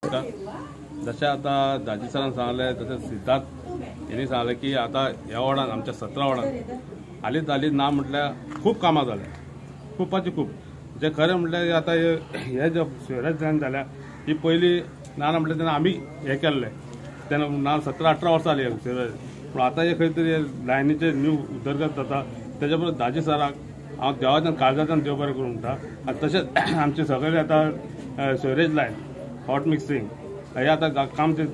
जशें आतां दाजी सरान सांगलें तशें सिद्धार्थ यांनी सांगलें की आतां ह्या वॉर्डान आमच्या 17 वॉर्डान हालींच ना म्हटल्यार खूब कामां जाल्या, खूपाची खूब. जे खरें म्हटल्यार आतां हे जे सिवरेज लायन जाल्या ही पयलीं ना म्हटल्यार तेन्ना आमी हें केल्लें, तेन्ना ना 17-18 वर्सां जालीं सिवरेज. पूण आतां हे खंय तरी लायनीचे न्यू उदरगत जाता. तेज्या बरोबर दाजी सराक हांव देवाच्यान काळजाच्यान देव बरें करूं म्हणटा. आनी तशेंच आमचे सगळे आतां सिवरेज लायन हॉट मिक्सिंग हे आतां काम ते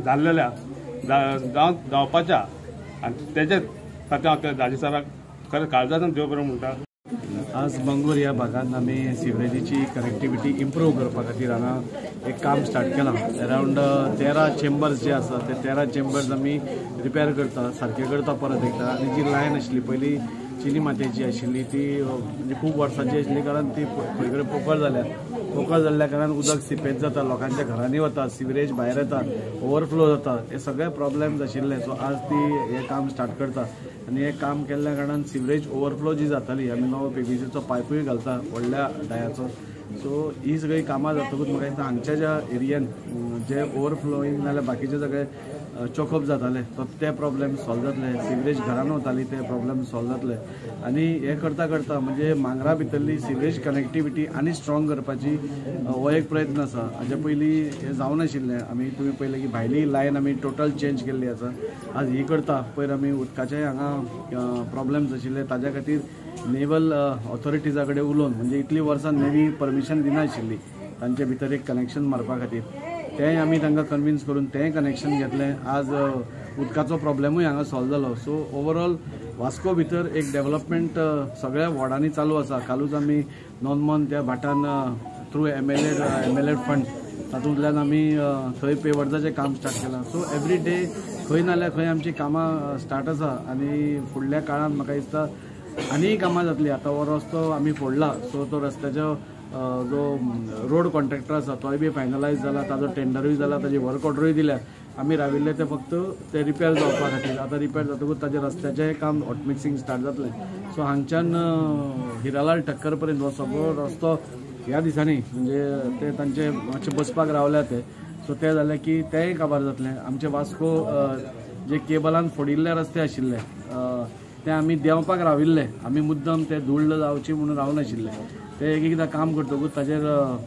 जाल्लेल्या जावपाच्या आनी तेजे खातीर हांव त्या दाजी सराक खरें काळजाच्यान देव बरें म्हणटा. आज बंगूर ह्या भागात आमी सिवरेजीची कनेक्टिविटी इम्प्रूव करपा खातीर हांगा एक काम स्टार्ट केलां. अरावंड 13 चेंबर्स जे आसा ते 13 चेंबर्स आमी रिपेर करता, सारके करता परत एकदा. आनी जी लायन आशिल्ली पयलीं चिनी मातयेची आशिल्ली ती म्हणजे खूब वर्सांची आशिल्ली कारण ती खंय कडेन पोकळ जाल्ल्या कारणान उदक सिपेज जाता, लोकांच्या घरांनी वता, सिवरेज भायर येता, ओवरफ्लो जाता, हे सगळे प्रॉब्लेम्स आशिल्ले. सो आज ती हे काम स्टार्ट करता आनी हे काम केल्ल्या कारणान सिवरेज ओवरफ्लो जी जाताली आमी नवो पीव्हीसीचो पायपूय घालता व्हडल्या डायाचो. सो ही सगळी कामां जातकूच म्हाका दिसता हांगच्या ज्या एरियान जे ओवरफ्लोईंग नाल्यार बाकीचे सगळे चॉकअप जाताले ते प्रॉब्लेम सॉल्व जातले, सिवरेज घरान वताली ते प्रॉब्लेम सॉल्व जातले. आनी हे करता करता म्हणजे मांगरा भितरली सिवरेज कनेक्टिविटी आनी स्ट्रॉंग करपाची हो एक प्रयत्न आसा. हाजे पयलीं हे जावं नाशिल्लें. आमी तुमी पळयलें की भायली लायन आमी टोटल चेंज केल्ली आसा. आज ही करता पयर आमी उदकाचे हांगा प्रॉब्लेम्स आशिल्ले ताज्या खातीर नेवल ऑथॉरिटीजा कडेन उलोवन म्हणजे इतली वर्सां नेवी परमिशन दिनाशिल्ली तांचे भितर एक कनेक्शन मारपा खातीर, तेंय आमी तांकां कन्विन्स करून तेंय कनेक्शन घेतलें. आज उदकाचो प्रॉब्लेमूय हांगा सॉल्व जालो. सो ओवरऑल वास्को भितर एक डेव्हलपमेंट सगळ्या वॉर्डांनी चालू आसा. कालूच आमी नॉनमॉन त्या भाटान थ्रू एमएलए फंड तातूंतल्यान आमी थंय पेवर्जाचें काम स्टार्ट केलां. सो एवरी डे खंय नाल्यार खंय आमची कामां स्टार्ट आसा आनी फुडल्या काळान म्हाका दिसता आनीय कामां जातली. आतां हो रस्तो आमी फोडला सो तो रस्त्याचो जो रोड कॉन्ट्रॅक्टर आसा तोय बी फायनलायज जाला, ताजो टेंडरूय जाला, ताजी वर्क ऑर्डरूय दिल्या. आमी राविल्ले ते फक्त ते रिपेर जावपा खातीर. आतां रिपेर जातकूच ताजे रस्त्याचें काम हॉट मिक्सिंग स्टार्ट जातलें. सो हांगच्यान हिरालाल ठक्कर पर्यंत हो सगळो रस्तो ह्या दिसांनी म्हणजे ते तांचे मातशे बसपाक रावल्या ते. सो ते जालें की तेंय काबार जातलें. आमचे वास्को जे केबलान फोडिल्ले रस्ते आशिल्ले ते आमी देंवपाक राविल्ले. आमी मुद्दम ते धूळ जावची म्हणून रावनाशिल्ले. ते एक एकदां काम करतकूच ताजेर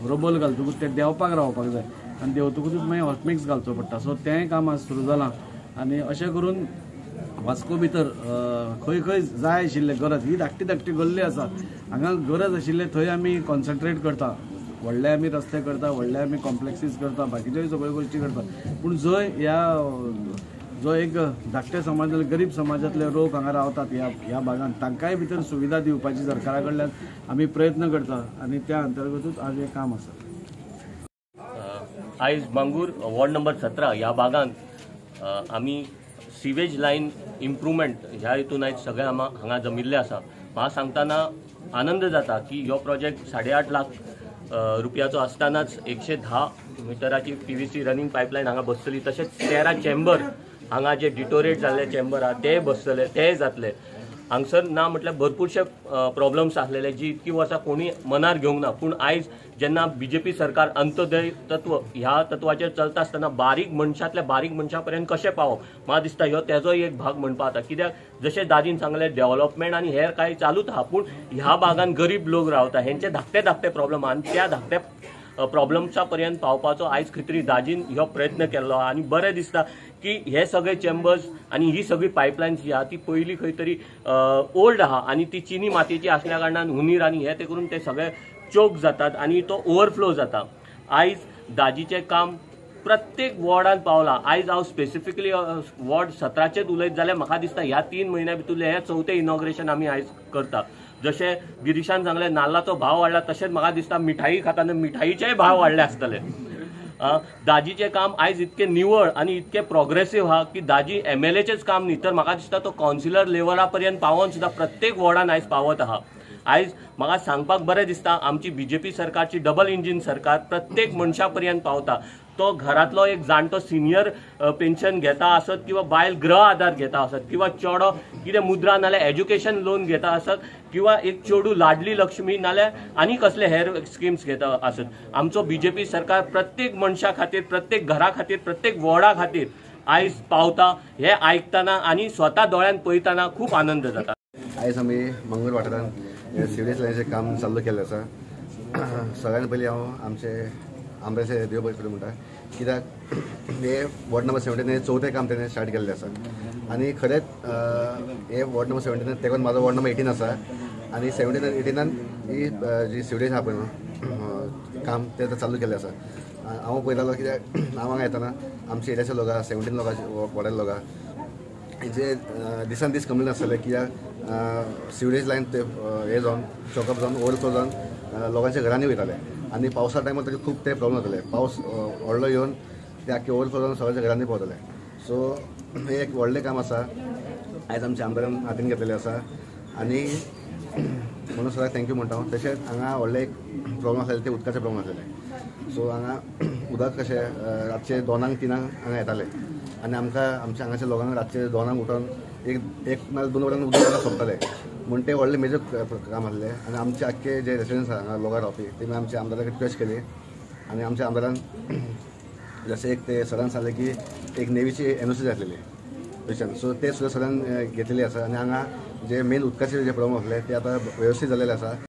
रबल घालतकूच ते देंवपाक रावपाक जाय आनी देंवतकूच मागीर हॉटमिक्स घालचो पडटा. सो तेंय काम आज सुरू जालां आनी अशें करून वास्को भितर खंय खंय जाय आशिल्ले गरज ही धाकटी गल्ली आसा हांगा गरज आशिल्ले थंय आमी कॉन्सन्ट्रेट करता. व्हडले आमी रस्ते करता, व्हडले आमी कॉम्प्लेक्सीस करता, बाकीच्योय सगळ्यो गोश्टी करता. पूण जंय जो एक धाकटे समाज गरीब समाजातले लोक हांगा रावतात ह्या भागात तांकांय भितर सुविधा दिवपाची सरकारा कडल्यान आमी प्रयत्न करता आनी त्या अंतर्गतूच आज हे काम आसा. आयज बांगूर वॉर्ड नंबर 17 ह्या भागांत आमी सिवेज लायन इम्प्रुवमेंट ह्या हितून आयज सगळे हांगा जमिल्ले आसा. म्हाका सांगतना आनंद जाता की हो प्रोजेक्ट 8.5 लाख रुपयाचो आसतनाच 110 मिटराची पीव्हीसी रनिंग पायपलायन हांगा बसतली. तशेंच 13 चेंबर हांगा जे डिटोरेट जाल्ले चेंबर आहा ते बसतले, ते जातले. हांगसर ना म्हटल्यार भरपूरशे प्रॉब्लम्स आसलेले जी इतकी वर्सां कोणी मनार घेवंक ना. पूण आयज जेन्ना बीजेपी सरकार अंत्योदय तत्व ह्या तत्वाचेर चलता आसतना बारीक मनशांतल्या बारीक मनशा पर्यंत कशें पावप म्हाका दिसता ह्यो तेजोय एक भाग म्हणपा जाता. कित्याक जशें दादीन सांगलें डेव्हलपमेंट आनी हेर कांय चालूच आहा पूण ह्या भागांत गरीब लोक रावता हेंचे धाकटे प्रॉब्लम आहा आनी त्या धाकट्या प्रॉब्लम्सा पर्यंत पावपाचो आयज खंय तरी दाजीन ह्यो प्रयत्न केल्लो आहा. आनी बरें दिसता की हे सगळे चेंबर्स आनी ही सगळी पायपलायन्स जी आहा ती पयलीं खंय तरी ओल्ड आहा आनी ती चिनी मातयेची आसल्या कारणान हुनीर आनी हे ते करून ते सगळे चोक जातात आनी तो ओवरफ्लो जाता. आयज दाजीचें काम प्रत्येक वॉर्डान पावलां. आयज हांव स्पेसिफिकली वॉर्ड 17चेच उलयत जाल्यार म्हाका दिसता ह्या 3 म्हयन्या भितरले हे 4थें इनॉग्रेशन आमी आयज करता. जशें गिरीशान सांगलें नाल्लाचो भाव वाडला तशेंच म्हाका दिसता मिठाई खाताना मिठाईचेय भाव वाडले आसतले. दाजीचें काम आयज इतकें निवळ आनी इतकें प्रोग्रेसीव आहा की दाजी एमएलएचेच काम न्ही तर म्हाका दिसता तो कावन्सिलर लेवला पर्यंत पावोन सुद्दां प्रत्येक वॉर्डान आयज पावत आहा. आयज म्हाका सांगपाक बरें दिसता आमची बीजेपी सरकारची डबल इंजीन सरकार प्रत्येक मनशा पर्यंत पावता. तो घरातलो एक जाणटो सिनियर पेन्शन घेता आसत किंवा बायल गृह आधार घेता आसत किंवा चेडो कितें मुद्रा नाल्यार एज्युकेशन लोन घेता आसत किंवा एक चेडू लाडली लक्ष्मी नाल्यार आनी कसले हेर स्किम्स घेता आसत आमचो बीजेपी सरकार प्रत्येक मनशा खातीर, प्रत्येक घरा खातीर, प्रत्येक वॉर्डा खातीर आयज पावता हे आयकताना आनी स्वता दोळ्यान पळयताना खूप आनंद जाता। आयज आमी मंगूर वाठारांत सिवरेज लायनीचें काम चालू केल्लें आसा। सगळ्यान पयलीं हांव आमचे आमदाराचे देव बरें करूं म्हणटा, कित्याक हे वॉर्ड नंबर 17 हे 4थें काम तेणें स्टार्ट केल्लें आसा आनी खरेंच हे वॉर्ड नंबर 17 तेकून म्हाजो वॉर्ड नंबर 18 आसा आनी 17 आनी 18 ही जी सिवरेज आहा पळय न्हू काम तें चालू केल्लें आसा। हांव पळयतालो कित्याक हांव हांगा येताना आमच्या एरियाचे लोक आहा 17 लोकांचे वॉर्डाचे लोक आहा जे दिसान दीस कमी नासतले, कित्याक सिवरेज लायन ते हे जावन चॉकअप जावन ओवरफ्लो जावन लोकांच्या घरांनी वयताले आनी पावसा टायमार ताका खूब ते प्रॉब्लेम जाताले। पावस व्हडलो येवन ते आख्खे ओवरफ्लो जावन सगळ्यांच्या घरांनी पावताले। सो हे एक व्हडलें काम आसा आयज आमच्या आमदारान हातीन घेतलेलें आसा आनी म्हणून सगळ्यांक थँक्यू म्हणटा हांव। तशेंच हांगा व्हडले एक प्रॉब्लेम आसलेले ते उदकाचे प्रॉब्लेम आसलेले। सो हांगा उदक कशें रातचे 2-3 हांगा येताले आनी आमकां आमच्या हांगाच्या लोकांक रातचे 2 उठोन एक नाल्यार 2 वरांनी उदक सोंपताले म्हूण ते व्हडले मेजर काम आसलें आनी आमचे आख्खे जे रेसिडेंट्स आहा हांगा लोकां रावपी तेमी आमच्या आमदाराक रिक्वेस्ट केली आनी आमच्या आमदारान जशें एक ते सरान सांगलें की एक नेवीची NOC जाय आसलेली थंयच्यान, सो ते सुद्दां सरान घेतलेली आसा आनी हांगा जे मेन उदकाचे जे प्रॉब्लेम आसले ते आतां वेवस्थीत जाल्लेले आसा।